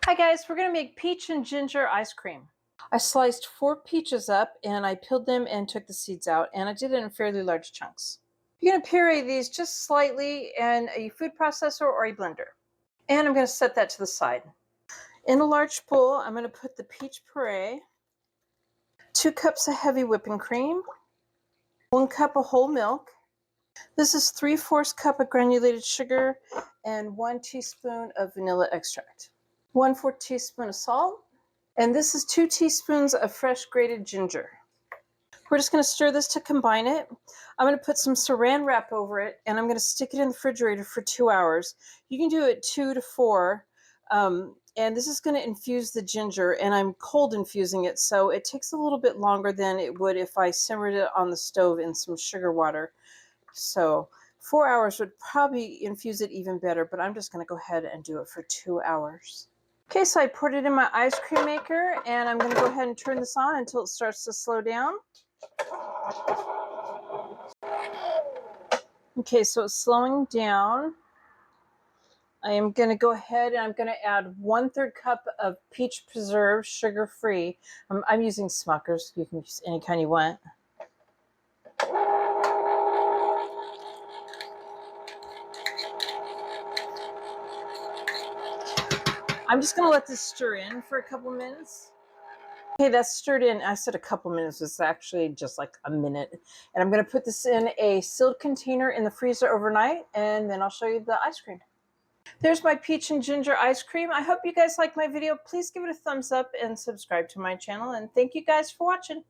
Hi guys, we're going to make peach and ginger ice cream. I sliced 4 peaches up and I peeled them and took the seeds out, and I did it in fairly large chunks. You're going to puree these just slightly in a food processor or a blender. And I'm going to set that to the side. In a large bowl, I'm going to put the peach puree, 2 cups of heavy whipping cream, 1 cup of whole milk. This is 3/4 cup of granulated sugar and 1 teaspoon of vanilla extract. 1/4 teaspoon of salt. And this is 2 teaspoons of fresh grated ginger. We're just going to stir this to combine it. I'm going to put some saran wrap over it, and I'm going to stick it in the refrigerator for 2 hours. You can do it 2 to 4. And this is going to infuse the ginger, and I'm cold infusing it, so it takes a little bit longer than it would if I simmered it on the stove in some sugar water. So 4 hours would probably infuse it even better, but I'm just going to go ahead and do it for 2 hours. Okay, so I poured it in my ice cream maker, and I'm going to go ahead and turn this on until it starts to slow down. Okay, so it's slowing down. I am going to go ahead and I'm going to add 1/3 cup of peach preserve, sugar-free. I'm using Smucker's. You can use any kind you want. I'm just going to let this stir in for a couple minutes. Okay, that's stirred in. I said a couple minutes. It's actually just like a minute. And I'm going to put this in a sealed container in the freezer overnight, and then I'll show you the ice cream. There's my peach and ginger ice cream. I hope you guys like my video. Please give it a thumbs up and subscribe to my channel. And thank you guys for watching.